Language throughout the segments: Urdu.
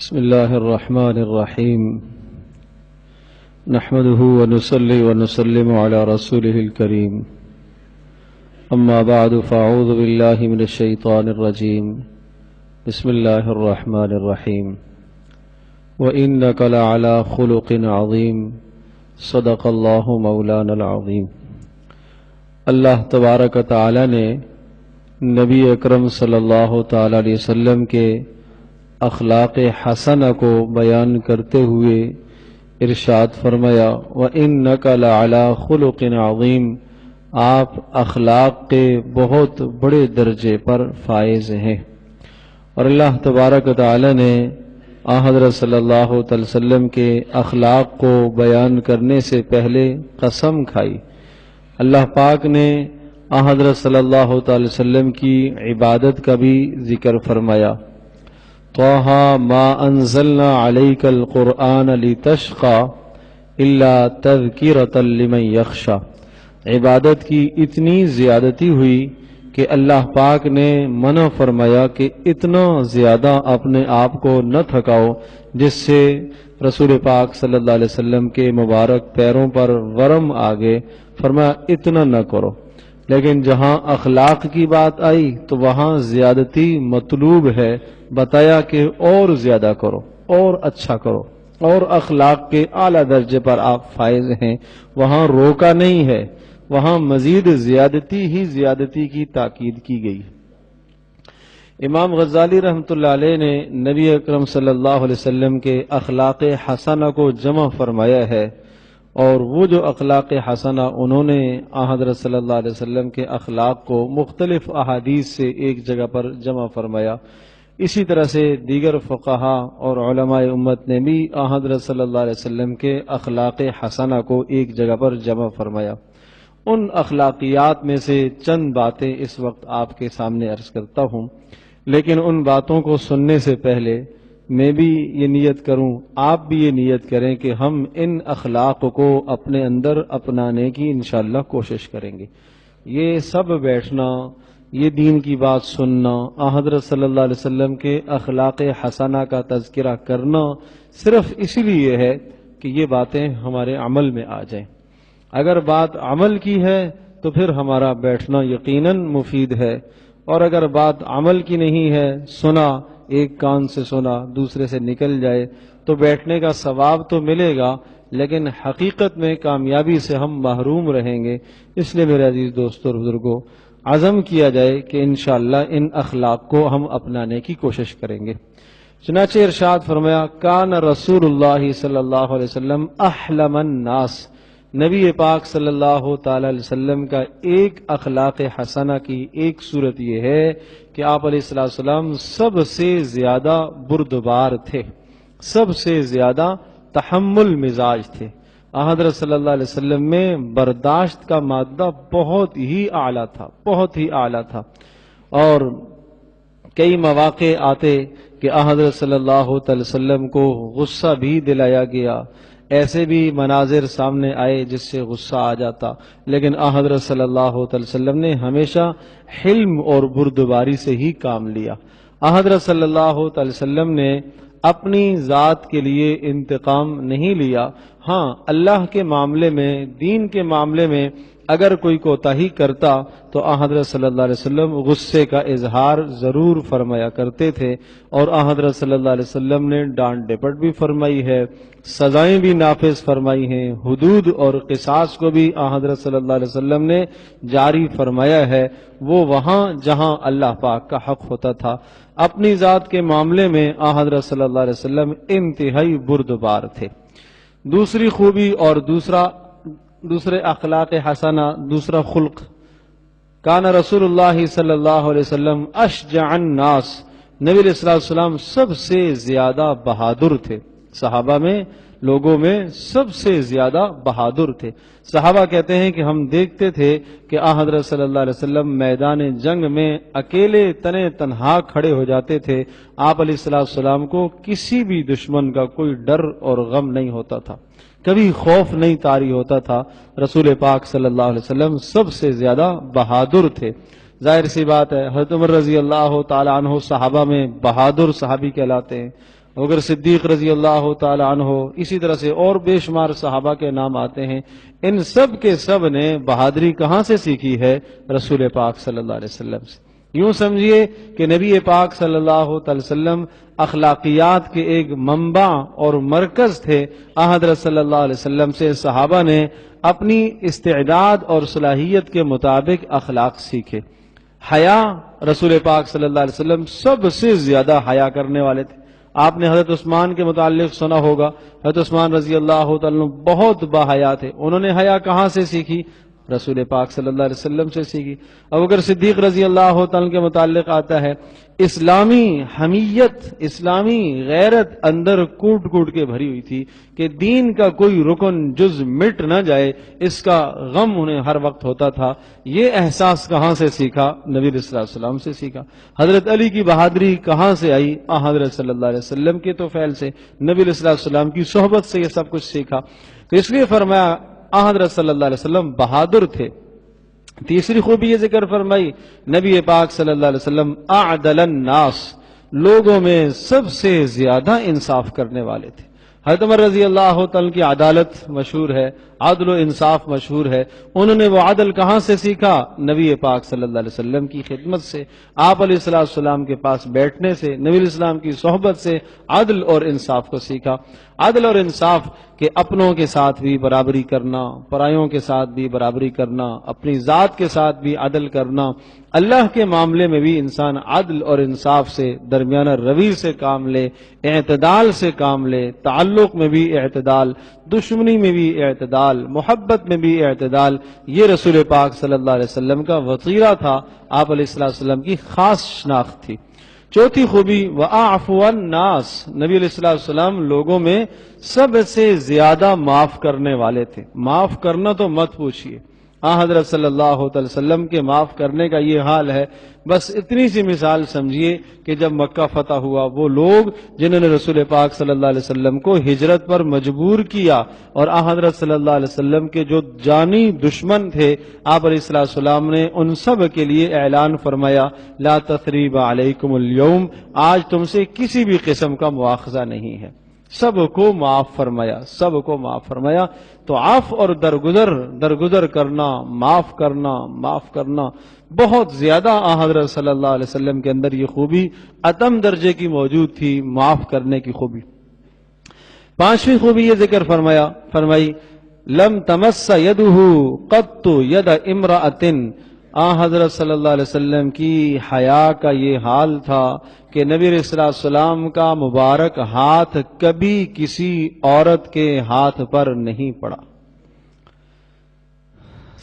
بسم الله الرحمن الرحيم نحمده ونصلي ونسلم على رسوله الكريم أما بعد فأعوذ بالله من الشيطان الرجيم بسم الله الرحمن الرحيم وإنك لعلى خلق عظيم صدق الله مولانا العظيم۔ اللہ تبارک و تعالی نے نبی اکرم صلی اللہ تعالی علیہ وسلم کے اخلاق حسنہ کو بیان کرتے ہوئے ارشاد فرمایا وَإِنَّكَ لَعَلَى خُلُقٍ عَظِيمٍ، آپ اخلاق کے بہت بڑے درجے پر فائز ہیں۔ اور اللہ تبارک و تعالی نے حضرت صلی اللہ علیہ وسلم کے اخلاق کو بیان کرنے سے پہلے قسم کھائی۔ اللہ پاک نے حضرت صلی اللہ علیہ وسلم کی عبادت کا بھی ذکر فرمایا۔ طٰہَ مَا أَنزَلْنَا عَلَيْكَ الْقُرْآنَ لِتَشْقَىٰ إِلَّا تَذْكِرَةً لِمَن يَخْشَىٰ۔ عبادت کی اتنی زیادتی ہوئی کہ اللہ پاک نے منع فرمایا کہ اتنا زیادہ اپنے آپ کو نہ تھکاؤ جس سے رسول پاک صلی اللہ علیہ وسلم کے مبارک پیروں پر ورم آگے، فرمایا اتنا نہ کرو۔ لیکن جہاں اخلاق کی بات آئی تو وہاں زیادتی مطلوب ہے، بتایا کہ اور زیادہ کرو اور اچھا کرو اور اخلاق کے اعلیٰ درجے پر آپ فائز ہیں، وہاں روکا نہیں ہے، وہاں مزید زیادتی ہی زیادتی کی تاکید کی گئی۔ امام غزالی رحمۃ اللہ علیہ نے نبی اکرم صلی اللہ علیہ وسلم کے اخلاق حسنہ کو جمع فرمایا ہے، اور وہ جو اخلاق حسنہ انہوں نے حضرت صلی اللہ علیہ وسلم کے اخلاق کو مختلف احادیث سے ایک جگہ پر جمع فرمایا، اسی طرح سے دیگر فقہا اور علماء امت نے بھی حضرت صلی اللہ علیہ وسلم کے اخلاق حسنہ کو ایک جگہ پر جمع فرمایا۔ ان اخلاقیات میں سے چند باتیں اس وقت آپ کے سامنے عرض کرتا ہوں، لیکن ان باتوں کو سننے سے پہلے میں بھی یہ نیت کروں، آپ بھی یہ نیت کریں کہ ہم ان اخلاق کو اپنے اندر اپنانے کی انشاءاللہ کوشش کریں گے۔ یہ سب بیٹھنا، یہ دین کی بات سننا، حضرت صلی اللہ علیہ وسلم کے اخلاق حسنہ کا تذکرہ کرنا صرف اسی لیے ہے کہ یہ باتیں ہمارے عمل میں آ جائیں۔ اگر بات عمل کی ہے تو پھر ہمارا بیٹھنا یقیناً مفید ہے، اور اگر بات عمل کی نہیں ہے، سنا، ایک کان سے سنا دوسرے سے نکل جائے تو بیٹھنے کا ثواب تو ملے گا، لیکن حقیقت میں کامیابی سے ہم محروم رہیں گے۔ اس لیے میرے عزیز دوستوں اور بزرگوں، عزم کیا جائے کہ انشاءاللہ ان اخلاق کو ہم اپنانے کی کوشش کریں گے۔ چنانچہ ارشاد فرمایا کان رسول اللہ صلی اللہ علیہ وسلم احلم الناس، نبی پاک صلی اللہ تعالی علیہ وسلم کا ایک اخلاق حسنہ کی ایک صورت یہ ہے کہ آپ علیہ السلام سب سے زیادہ بردبار تھے، سب سے زیادہ تحمل مزاج تھے۔ حضرت صلی اللہ علیہ وسلم میں برداشت کا مادہ بہت ہی اعلیٰ تھا، بہت ہی اعلیٰ تھا، اور کئی مواقع آتے کہ حضرت صلی اللہ علیہ وسلم کو غصہ بھی دلایا گیا، ایسے بھی مناظر سامنے آئے جس سے غصہ آ جاتا، لیکن حضرت صلی اللہ علیہ وسلم نے ہمیشہ حلم اور بردباری سے ہی کام لیا۔ حضرت صلی اللہ علیہ وسلم نے اپنی ذات کے لیے انتقام نہیں لیا، ہاں اللہ کے معاملے میں، دین کے معاملے میں اگر کوئی کوتاہی کرتا تو حضرت صلی اللہ علیہ وسلم غصے کا اظہار ضرور فرمایا کرتے تھے، اور حضرت صلی اللہ علیہ وسلم نے ڈانٹ ڈپٹ بھی فرمائی ہے، سزائیں بھی نافذ فرمائی ہیں، حدود اور قصاص کو بھی حضرت صلی اللہ علیہ وسلم نے جاری فرمایا ہے، وہ وہاں جہاں اللہ پاک کا حق ہوتا تھا۔ اپنی ذات کے معاملے میں حضرت صلی اللہ علیہ وسلم انتہائی بردبار تھے۔ دوسری خوبی اور دوسرے اخلاق حسنہ، دوسرا خلق، کان رسول اللہ صلی اللہ علیہ وسلم اشجع الناس، نبی علیہ السلام سب سے زیادہ بہادر تھے، صحابہ میں، لوگوں میں سب سے زیادہ بہادر تھے۔ صحابہ کہتے ہیں کہ ہم دیکھتے تھے کہ حضرت صلی اللہ علیہ وسلم میدان جنگ میں اکیلے تنے تنہا کھڑے ہو جاتے تھے، آپ علیہ السلام کو کسی بھی دشمن کا کوئی ڈر اور غم نہیں ہوتا تھا، کبھی خوف نہیں طاری ہوتا تھا۔ رسول پاک صلی اللہ علیہ وسلم سب سے زیادہ بہادر تھے۔ ظاہر سی بات ہے، حضرت عمر رضی اللہ تعالی عنہ صحابہ میں بہادر صحابی کہلاتے ہیں، اگر صدیق رضی اللہ تعالی عنہ، اسی طرح سے اور بے شمار صحابہ کے نام آتے ہیں، ان سب کے سب نے بہادری کہاں سے سیکھی ہے؟ رسول پاک صلی اللہ علیہ وسلم سے۔ یوں سمجھیے کہ نبی پاک صلی اللہ علیہ وسلم اخلاقیات کے ایک منبع اور مرکز تھے۔ حضرت صلی اللہ علیہ وسلم سے صحابہ نے اپنی استعداد اور صلاحیت کے مطابق اخلاق سیکھے۔ حیا، رسول پاک صلی اللہ علیہ وسلم سب سے زیادہ حیا کرنے والے تھے۔ آپ نے حضرت عثمان کے متعلق سنا ہوگا، حضرت عثمان رضی اللہ تعالیٰ عنہ بہت باحیا تھے۔ انہوں نے حیا کہاں سے سیکھی؟ رسول پاک صلی اللہ علیہ وسلم سے سیکھی۔ ابوبکر صدیق رضی اللہ تعالیٰ کے متعلق آتا ہے، اسلامی حمیت، اسلامی غیرت اندر کوٹ کوٹ کے بھری ہوئی تھی کہ دین کا کوئی رکن جز مٹ نہ جائے، اس کا غم انہیں ہر وقت ہوتا تھا۔ یہ احساس کہاں سے سیکھا؟ نبی صلی اللہ علیہ وسلم سے سیکھا۔ حضرت علی کی بہادری کہاں سے آئی؟ حضرت صلی اللہ علیہ وسلم کے توفیل سے، نبی صلی اللہ علیہ وسلم کی صحبت سے یہ سب کچھ سیکھا۔ تو اس لیے فرمایا حضرت صلی اللہ علیہ وسلم بہادر تھے۔ تیسری خوبی یہ ذکر فرمائی، نبی پاک صلی اللہ علیہ وسلم اعدل الناس، لوگوں میں سب سے زیادہ انصاف کرنے والے تھے۔ حضرت عمر رضی اللہ تعالیٰ کی عدالت مشہور ہے، عدل و انصاف مشہور ہے۔ انہوں نے وہ عدل کہاں سے سیکھا؟ نبی پاک صلی اللہ علیہ وسلم کی خدمت سے، آپ علیہ السلام کے پاس بیٹھنے سے، نبی علیہ السلام کی صحبت سے عدل اور انصاف کو سیکھا۔ عدل اور انصاف کہ اپنوں کے ساتھ بھی برابری کرنا، پرایوں کے ساتھ بھی برابری کرنا، اپنی ذات کے ساتھ بھی عدل کرنا، اللہ کے معاملے میں بھی انسان عدل اور انصاف سے، درمیانہ روی سے کام لے، اعتدال سے کام لے، تعلق میں بھی اعتدال، دشمنی میں بھی اعتدال، محبت میں بھی اعتدال، یہ رسول پاک صلی اللہ علیہ وسلم کا وطیرہ تھا، آپ علیہ السلام کی خاص شناخت تھی۔ چوتھی خوبی وَأَعْفُوَ النَّاسِ، نبی علیہ السلام لوگوں میں سب سے زیادہ معاف کرنے والے تھے۔ معاف کرنا تو مت پوچھیے، حضرت صلی اللہ علیہ وسلم کے معاف کرنے کا یہ حال ہے۔ بس اتنی سی مثال سمجھیے کہ جب مکہ فتح ہوا، وہ لوگ جنہوں نے رسول پاک صلی اللہ علیہ وسلم کو ہجرت پر مجبور کیا، اور حضرت صلی اللہ علیہ وسلم کے جو جانی دشمن تھے، آپ علیہ السلام نے ان سب کے لیے اعلان فرمایا لا تثریب علیکم اليوم، آج تم سے کسی بھی قسم کا مواخذہ نہیں ہے، سب کو معاف فرمایا، سب کو معاف فرمایا۔ تو عفو اور درگزر کرنا، معاف کرنا بہت زیادہ حضرت صلی اللہ علیہ وسلم کے اندر یہ خوبی اتم درجے کی موجود تھی، معاف کرنے کی خوبی۔ پانچویں خوبی یہ ذکر فرمائی لم تمس یدہ قط ید امرأۃ، حضرت صلی اللہ علیہ وسلم کی حیا کا یہ حال تھا کہ نبی علیہ السلام کا مبارک ہاتھ کبھی کسی عورت کے ہاتھ پر نہیں پڑا،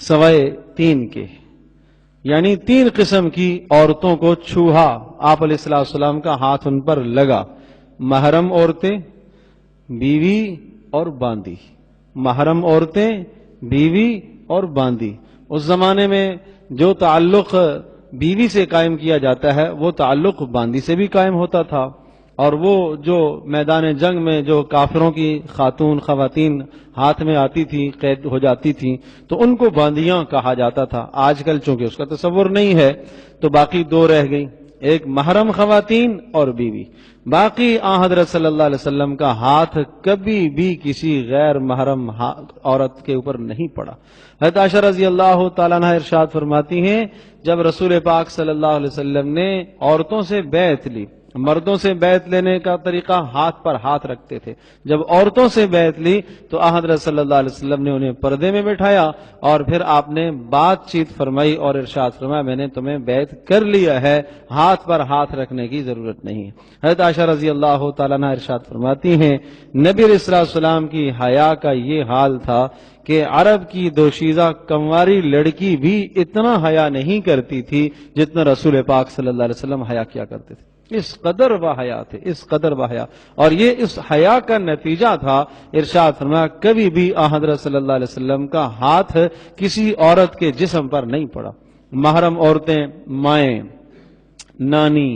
سوائے تین کے، یعنی تین قسم کی عورتوں کو چھوہا، آپ علیہ السلام کا ہاتھ ان پر لگا، محرم عورتیں، بیوی اور باندی، محرم عورتیں، بیوی اور باندی۔ اس زمانے میں جو تعلق بیوی سے قائم کیا جاتا ہے وہ تعلق باندی سے بھی قائم ہوتا تھا، اور وہ جو میدان جنگ میں جو کافروں کی خواتین ہاتھ میں آتی تھی، قید ہو جاتی تھیں، تو ان کو باندیاں کہا جاتا تھا۔ آج کل چونکہ اس کا تصور نہیں ہے تو باقی دو رہ گئیں، ایک محرم خواتین اور بیوی۔ باقی حضرت صلی اللہ علیہ وسلم کا ہاتھ کبھی بھی کسی غیر محرم عورت کے اوپر نہیں پڑا۔ حضرت عائشہ رضی اللہ تعالیٰ عنہ ارشاد فرماتی ہیں، جب رسول پاک صلی اللہ علیہ وسلم نے عورتوں سے بیعت لی، مردوں سے بیعت لینے کا طریقہ ہاتھ پر ہاتھ رکھتے تھے، جب عورتوں سے بیعت لی تو حضرت صلی اللہ علیہ وسلم نے انہیں پردے میں بٹھایا، اور پھر آپ نے بات چیت فرمائی اور ارشاد فرمایا میں نے تمہیں بیعت کر لیا ہے، ہاتھ پر ہاتھ رکھنے کی ضرورت نہیں ہے۔ حضرت عائشہ رضی اللہ تعالیٰ عنہ ارشاد فرماتی ہیں، نبی علیہ السلام کی حیا کا یہ حال تھا کہ عرب کی دوشیزہ کنواری لڑکی بھی اتنا حیا نہیں کرتی تھی جتنا رسول پاک صلی اللہ علیہ وسلم حیا کیا کرتے تھے۔ اس قدر باحیا تھے، اس قدر باحیا، اور یہ اس حیا کا نتیجہ تھا۔ ارشاد فرمایا کبھی بھی حضرت صلی اللہ علیہ وسلم کا ہاتھ کسی عورت کے جسم پر نہیں پڑا۔ محرم عورتیں مائیں، نانی،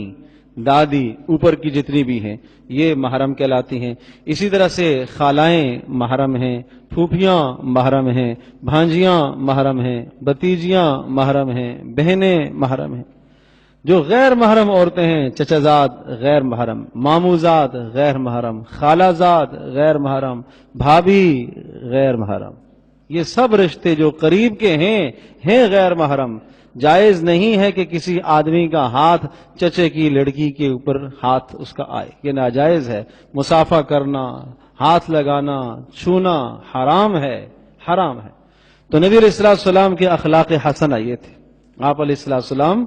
دادی، اوپر کی جتنی بھی ہیں یہ محرم کہلاتی ہیں۔ اسی طرح سے خالائیں محرم ہیں، پھوپھیاں محرم ہیں، بھانجیاں محرم ہیں، بھتیجیاں محرم ہیں، بہنیں محرم ہیں۔ جو غیر محرم عورتیں ہیں، چچا زاد غیر محرم، مامو زاد غیر محرم، خالہ زاد غیر محرم، بھابھی غیر محرم، یہ سب رشتے جو قریب کے ہیں غیر محرم۔ جائز نہیں ہے کہ کسی آدمی کا ہاتھ چچے کی لڑکی کے اوپر ہاتھ اس کا آئے، یہ ناجائز ہے۔ مصافحہ کرنا، ہاتھ لگانا، چھونا حرام ہے، حرام ہے۔ تو نبی علیہ السلام کے اخلاق حسنہ یہ تھے۔ آپ علیہ السلام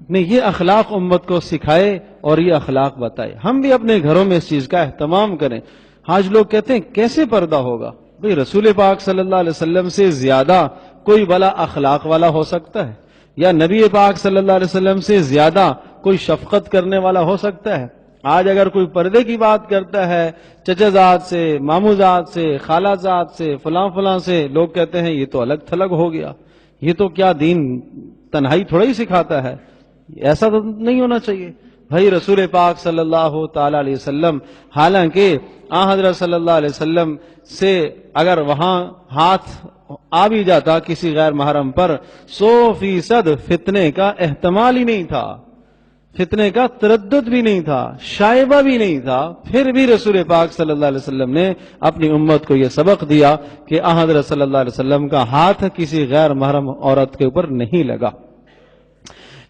نے یہ اخلاق امت کو سکھائے اور یہ اخلاق بتائے۔ ہم بھی اپنے گھروں میں اس چیز کا اہتمام کریں۔ آج لوگ کہتے ہیں کیسے پردہ ہوگا؟ بھئی رسول پاک صلی اللہ علیہ وسلم سے زیادہ کوئی بلا اخلاق والا ہو سکتا ہے؟ یا نبی پاک صلی اللہ علیہ وسلم سے زیادہ کوئی شفقت کرنے والا ہو سکتا ہے؟ آج اگر کوئی پردے کی بات کرتا ہے چچا زاد سے، مامو زاد سے، خالہ زاد سے، فلاں سے، لوگ کہتے ہیں یہ تو الگ تھلگ ہو گیا، یہ تو کیا دین تنہائی تھوڑا ہی سکھاتا ہے، ایسا تو نہیں ہونا چاہیے۔ بھائی رسول پاک صلی اللہ تعالی علیہ وسلم، حالانکہ حضرت صلی اللہ علیہ وسلم سے اگر وہاں ہاتھ آ بھی جاتا کسی غیر محرم پر 100% فتنے کا احتمال ہی نہیں تھا، فتنے کا تردد بھی نہیں تھا، شائبہ بھی نہیں تھا، پھر بھی رسول پاک صلی اللہ علیہ وسلم نے اپنی امت کو یہ سبق دیا کہ حضرت صلی اللہ علیہ وسلم کا ہاتھ کسی غیر محرم عورت کے اوپر نہیں لگا۔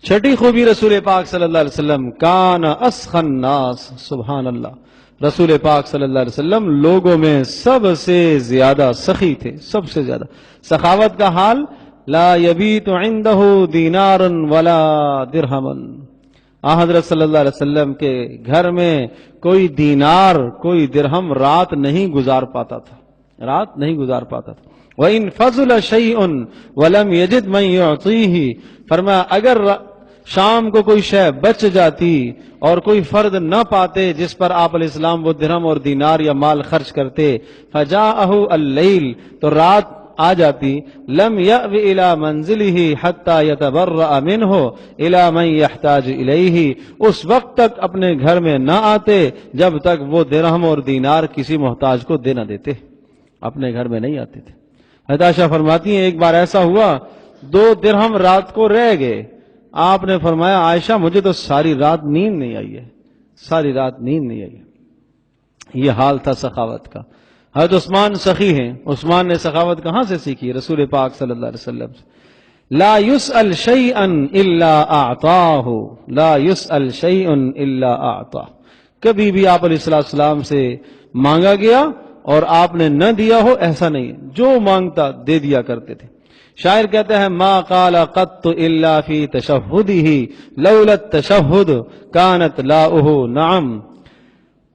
چھٹی خوبی رسول پاک صلی اللہ علیہ وسلم، کان اسخن الناس، سبحان اللہ، رسول پاک صلی اللہ علیہ وسلم لوگوں میں سب سے زیادہ سخی تھے، سب سے زیادہ۔ سخاوت کا حال، لا یبیت عنده دینار ولا درہما، حضرت صلی اللہ علیہ وسلم کے گھر میں کوئی دینار کوئی درہم رات نہیں گزار پاتا تھا، رات نہیں گزار پاتا تھا۔ وَإِن فَضُلَ شَيْءٌ وَلَمْ يَجِدْ مَنْ يُعْطِيهِ، فرمایا اگر شام کو کوئی شے بچ جاتی اور کوئی فرد نہ پاتے جس پر آپ علیہ السلام وہ درہم اور دینار یا مال خرچ کرتے، فَجَاءَهُ اللَّيْلِ، تو رات آ جاتی، لم یأو الی منزلہ حتی یتبرأ منہ الی من یحتاج الیہ، اس وقت تک اپنے گھر میں نہ آتے جب تک وہ درہم اور دینار کسی محتاج کو دے نہ دیتے، اپنے گھر میں نہیں آتے تھے۔ حضرت عائشہ فرماتی ہیں ایک بار ایسا ہوا 2 درہم رات کو رہ گئے، آپ نے فرمایا عائشہ مجھے تو ساری رات نیند نہیں آئی ہے، ساری رات نیند نہیں آئی ہے۔ یہ حال تھا سخاوت کا۔ حضرت عثمان سخی ہیں، عثمان نے سخاوت کہاں سے سیکھی؟ رسول پاک صلی اللہ علیہ وسلم سے۔ لا يسأل شيئا الا اعطاه، لا يسأل شيئا الا اعطاه، کبھی بھی آپ علیہ السلام سے مانگا گیا اور آپ نے نہ دیا ہو ایسا نہیں، جو مانگتا دے دیا کرتے تھے۔ شاعر کہتے ہیں ما قال قط الا فی تشہدہ لولا التشہد کانت لاؤہ نعم،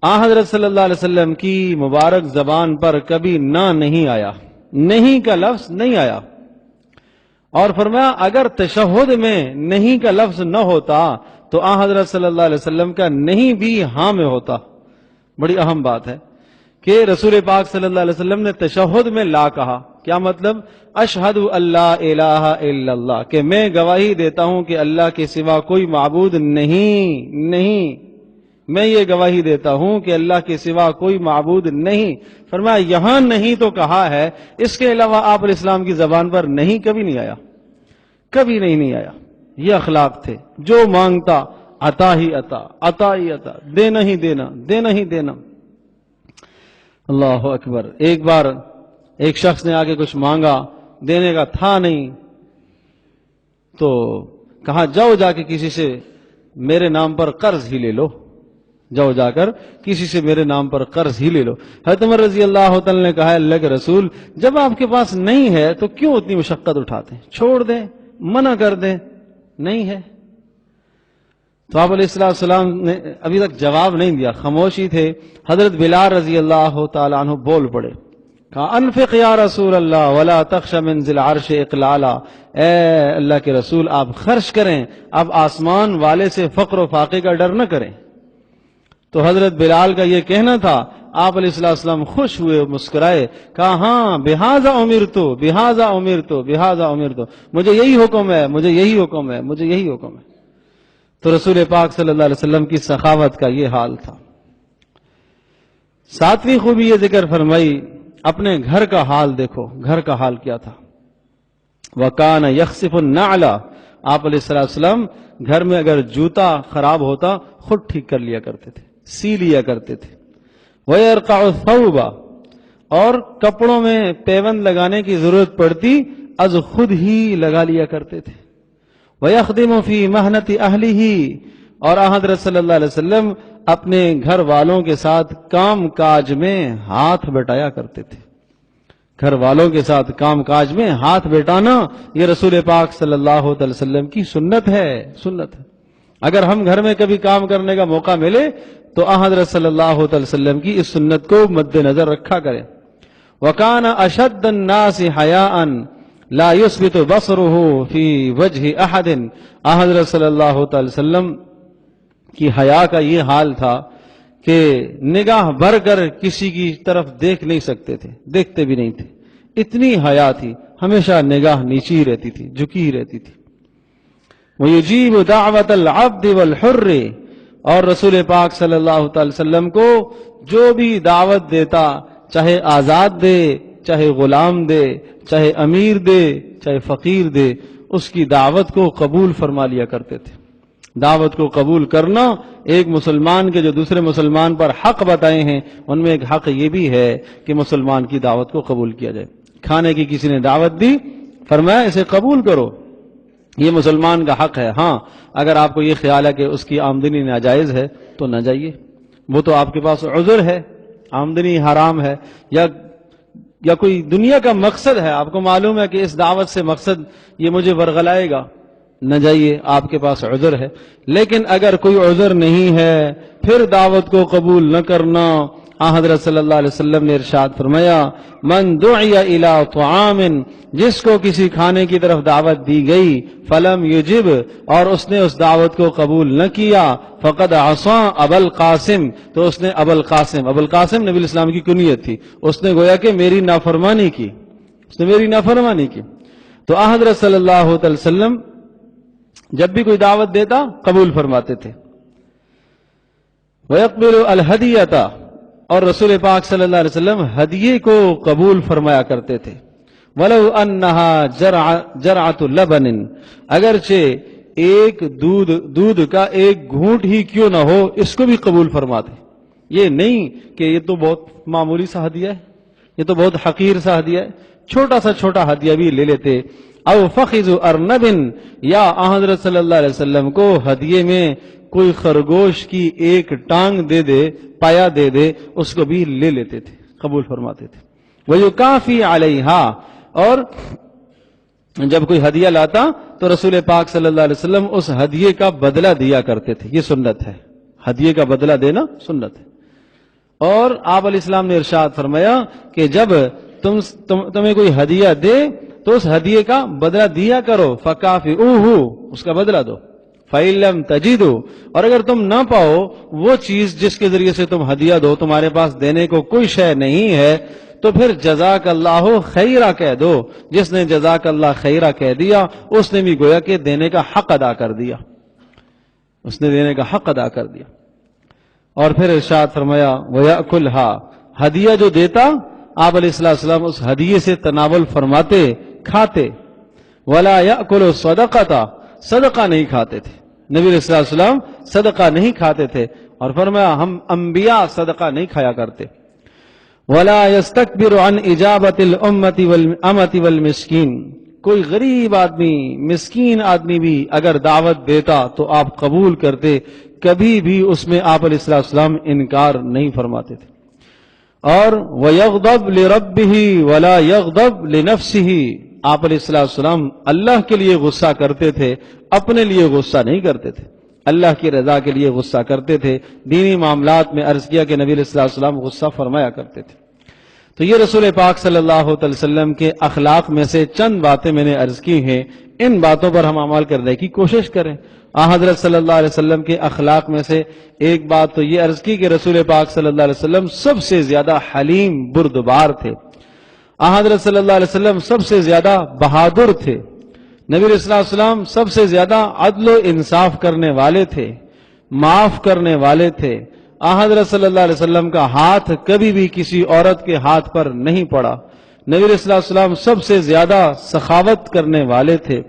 حضرت صلی اللہ علیہ وسلم کی مبارک زبان پر کبھی نہ نہیں آیا، نہیں کا لفظ نہیں آیا، اور فرمایا اگر تشہد میں نہیں کا لفظ نہ ہوتا تو حضرت صلی اللہ علیہ وسلم کا نہیں بھی ہاں میں ہوتا۔ بڑی اہم بات ہے کہ رسول پاک صلی اللہ علیہ وسلم نے تشہد میں لا کہا، کیا مطلب؟ اشہد اللہ الہ الا اللہ، کہ میں گواہی دیتا ہوں کہ اللہ کے سوا کوئی معبود نہیں، میں یہ گواہی دیتا ہوں کہ اللہ کے سوا کوئی معبود نہیں۔ فرمایا یہاں نہیں تو کہا ہے، اس کے علاوہ آپ علیہ السلام کی زبان پر نہیں کبھی نہیں آیا، کبھی نہیں آیا۔ یہ اخلاق تھے، جو مانگتا عطا ہی عطا، عطا ہی عطا، دینا ہی دینا، دینا ہی دینا۔ اللہ اکبر۔ ایک بار ایک شخص نے آگے کچھ مانگا، دینے کا تھا نہیں، تو کہا جاؤ جا کے کسی سے میرے نام پر قرض ہی لے لو، جاؤ جا کر کسی سے میرے نام پر قرض ہی لے لو۔ حضرت عمر رضی اللہ تعالی نے کہا اللہ کے رسول جب آپ کے پاس نہیں ہے تو کیوں اتنی مشقت اٹھاتے ہیں، چھوڑ دیں، منع کر دیں، نہیں ہے۔ تو آپ علیہ السلام نے ابھی تک جواب نہیں دیا، خاموشی تھے۔ حضرت بلال رضی اللہ تعالیٰ عنہ بول پڑے، کہا انفق یا رسول اللہ ولا تخش من ذی العرش اقلالا، اے اللہ کے رسول آپ خرچ کریں، اب آسمان والے سے فقر و فاقے کا ڈر نہ کریں۔ تو حضرت بلال کا یہ کہنا تھا، آپ علیہ السلام خوش ہوئے، مسکرائے، کہا ہاں بہذا امرتو، بہذا امرتو، بہذا امرتو، مجھے یہی حکم ہے، مجھے یہی حکم ہے، مجھے یہی حکم ہے۔ تو رسول پاک صلی اللہ علیہ وسلم کی سخاوت کا یہ حال تھا۔ 7ویں خوبی یہ ذکر فرمائی، اپنے گھر کا حال دیکھو، گھر کا حال کیا تھا۔ وَكَانَ يَخْصِفُ النَّعْلَ، آپ علیہ السلام گھر میں اگر جوتا خراب ہوتا خود ٹھیک کر لیا کرتے تھے، سی لیا کرتے تھے۔ وَيَرْقَعُ الثَّوْبَ، اور کپڑوں میں پیوند لگانے کی ضرورت پڑتی از خود ہی لگا لیا کرتے تھے۔ وَيَخْدِمُ فِي مَحْنَةِ أَهْلِهِ، اور حضرت صلی اللہ علیہ وسلم اپنے گھر والوں کے ساتھ کام کاج میں ہاتھ بٹایا کرتے تھے۔ گھر والوں کے ساتھ کام کاج میں ہاتھ بٹانا یہ رسول پاک صلی اللہ علیہ وسلم کی سنت ہے، سنت ہے۔ اگر ہم گھر میں کبھی کام کرنے کا موقع ملے تو حضرت صلی اللہ علیہ وسلم کی اس سنت کو مد نظر رکھا کریں۔ وَكَانَ أَشَدَّ النَّاسِ حَيَاءً لَا يُثْبِتُ بَصَرُهُ فِي وَجْهِ أَحَدٍ، حضرت صلی اللہ علیہ وسلم کی حیا کا یہ حال تھا کہ نگاہ بھر کر کسی کی طرف دیکھ نہیں سکتے تھے، دیکھتے بھی نہیں تھے، اتنی حیا تھی، ہمیشہ نگاہ نیچی رہتی تھی، جھکی ہی رہتی تھی۔ وَيُجِيبُ دَعْوَةَ الْعَبْدِ وَالْحُرِّ، اور رسول پاک صلی اللہ علیہ وسلم کو جو بھی دعوت دیتا، چاہے آزاد دے، چاہے غلام دے، چاہے امیر دے، چاہے فقیر دے، اس کی دعوت کو قبول فرما لیا کرتے تھے۔ دعوت کو قبول کرنا ایک مسلمان کے جو دوسرے مسلمان پر حق بتائے ہیں ان میں ایک حق یہ بھی ہے کہ مسلمان کی دعوت کو قبول کیا جائے۔ کھانے کی کسی نے دعوت دی، فرمایا اسے قبول کرو، یہ مسلمان کا حق ہے۔ ہاں اگر آپ کو یہ خیال ہے کہ اس کی آمدنی ناجائز ہے تو نہ جائیے، وہ تو آپ کے پاس عذر ہے، آمدنی حرام ہے، یا کوئی دنیا کا مقصد ہے، آپ کو معلوم ہے کہ اس دعوت سے مقصد یہ مجھے ورغلائے گا، نہ جائیے، آپ کے پاس عذر ہے۔ لیکن اگر کوئی عذر نہیں ہے پھر دعوت کو قبول نہ کرنا، حضرت صلی اللہ علیہ وسلم نے ارشاد فرمایا من دعی الی طعام، جس کو کسی کھانے کی طرف دعوت دی گئی، فلم یجب، اور اس نے اس دعوت کو قبول نہ کیا، فقد عصا ابا القاسم، تو اس نے ابو القاسم نبی الاسلام کی کنیت تھی، اس نے گویا کہ میری نافرمانی کی، اس نے میری نافرمانی کی۔ تو حضرت صلی اللہ علیہ وسلم جب بھی کوئی دعوت دیتا قبول فرماتے تھے۔ وَيَقْبِلُ الْهَدِيَّةَ، اور رسول پاک صلی اللہ علیہ وسلم ہدیے کو قبول فرمایا کرتے تھے۔ وَلَوْ أَنَّهَا جَرْعَةُ لَبَنٍ، اگرچہ ایک دودھ کا ایک گھونٹ ہی کیوں نہ ہو اس کو بھی قبول فرماتے۔ یہ نہیں کہ یہ تو بہت معمولی سا ہدیہ ہے، یہ تو بہت حقیر سا ہدیہ ہے، چھوٹا سا چھوٹا ہدیہ بھی لے لیتے۔ او فخذ ارنب، یا حضرت صلی اللہ علیہ وسلم کو ہدیے میں کوئی خرگوش کی ایک ٹانگ دے دے، پایا دے دے، اس کو بھی لے لیتے تھے، قبول فرماتے تھے۔ وَيُكَافِي عَلَيْهَا، اور جب کوئی ہدیہ لاتا تو رسول پاک صلی اللہ علیہ وسلم اس ہدیے کا بدلہ دیا کرتے تھے۔ یہ سنت ہے، ہدیے کا بدلہ دینا سنت ہے۔ اور آپ علیہ السلام نے ارشاد فرمایا کہ جب تمہیں کوئی ہدیہ دے تو اس ہدیے کا بدلہ دیا کرو، فَكَافِئُوهُ، اس کا بدلہ دو، فَإِن لَّمْ تَجِدُوا، اور اگر تم نہ پاؤ وہ چیز جس کے ذریعے سے تم ہدیہ دو، تمہارے پاس دینے کو کوئی شے نہیں ہے، تو پھر جزاک اللہ خیرہ کہہ دو۔ جس نے جزاک اللہ خیرہ کہہ دیا اس نے بھی گویا کہ دینے کا حق ادا کر دیا، اس نے دینے کا حق ادا کر دیا۔ اور پھر ارشاد فرمایا وَيَأْكُلْهَا، ہدیہ جو دیتا آپ علیہ السلام اس ہدیے سے تناول فرماتے، کھاتے۔ وَلَا يَأْكُلُ الصَّدَقَةَ، صدقہ نہیں کھاتے تھے، نبی علیہ السلام صدقہ نہیں کھاتے تھے، اور فرمایا ہم انبیاء صدقہ نہیں کھایا کرتے۔ وَلَا يَسْتَكْبِرُ عَنْ إِجَابَةِ الْأُمَّةِ وَالْمِسْكِينَ، کوئی غریب آدمی، مسکین آدمی بھی اگر دعوت دیتا تو آپ قبول کرتے، کبھی بھی اس میں آپ علیہ السلام انکار نہیں فرماتے تھے۔ اور وَيَغْضَبْ لِرَبِّهِ وَلَا يَغْضَبْ لِنَفْسِهِ، آپ علیہ السلام اللہ کے لیے غصہ کرتے تھے، اپنے لیے غصہ نہیں کرتے تھے، اللہ کی رضا کے لیے غصہ کرتے تھے۔ دینی معاملات میں عرض کیا کہ نبی علیہ السلام غصہ فرمایا کرتے تھے۔ تو یہ رسول پاک صلی اللہ علیہ وسلم کے اخلاق میں سے چند باتیں میں نے عرض کی ہیں، ان باتوں پر ہم عمل کرنے کی کوشش کریں۔ حضرت صلی اللہ علیہ وسلم کے اخلاق میں سے ایک بات تو یہ عرض کی کہ رسول پاک صلی اللہ علیہ وسلم سب سے زیادہ حلیم بردبار تھے، حضرت صلی اللہ علیہ وسلم سب سے زیادہ بہادر تھے، نبی علیہ السلام سب سے زیادہ عدل و انصاف کرنے والے تھے، معاف کرنے والے تھے۔ حضرت صلی اللہ علیہ وسلم کا ہاتھ کبھی بھی کسی عورت کے ہاتھ پر نہیں پڑا، نبی علیہ السلام سب سے زیادہ سخاوت کرنے والے تھے،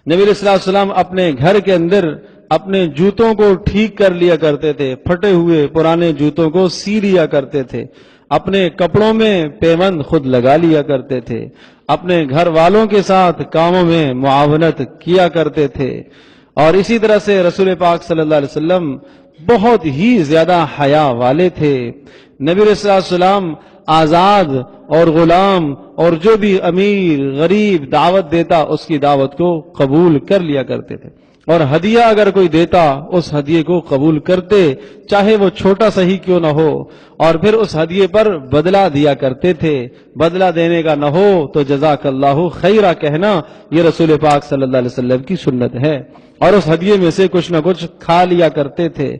نبی علیہ الصلوۃ والسلام اپنے گھر کے اندر اپنے جوتوں کو ٹھیک کر لیا کرتے تھے، پھٹے ہوئے پرانے جوتوں کو سی لیا کرتے تھے، اپنے کپڑوں میں پیوند خود لگا لیا کرتے تھے، اپنے گھر والوں کے ساتھ کاموں میں معاونت کیا کرتے تھے، اور اسی طرح سے رسول پاک صلی اللہ علیہ وسلم بہت ہی زیادہ حیا والے تھے۔ نبی علیہ الصلوۃ والسلام آزاد اور غلام اور جو بھی امیر غریب دعوت دیتا اس کی دعوت کو قبول کر لیا کرتے تھے، اور ہدیہ اگر کوئی دیتا اس ہدیے کو قبول کرتے، چاہے وہ چھوٹا سا ہی کیوں نہ ہو، اور پھر اس ہدیے پر بدلہ دیا کرتے تھے۔ بدلہ دینے کا نہ ہو تو جزاک اللہ خیرہ کہنا یہ رسول پاک صلی اللہ علیہ وسلم کی سنت ہے، اور اس ہدیے میں سے کچھ نہ کچھ کھا لیا کرتے تھے،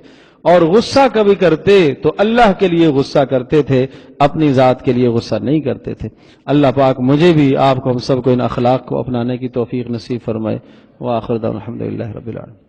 اور غصہ کبھی کرتے تو اللہ کے لیے غصہ کرتے تھے، اپنی ذات کے لیے غصہ نہیں کرتے تھے۔ اللہ پاک مجھے بھی آپ کو ہم سب کو ان اخلاق کو اپنانے کی توفیق نصیب فرمائے۔ وآخر دعوانا الحمدللہ رب العالمین۔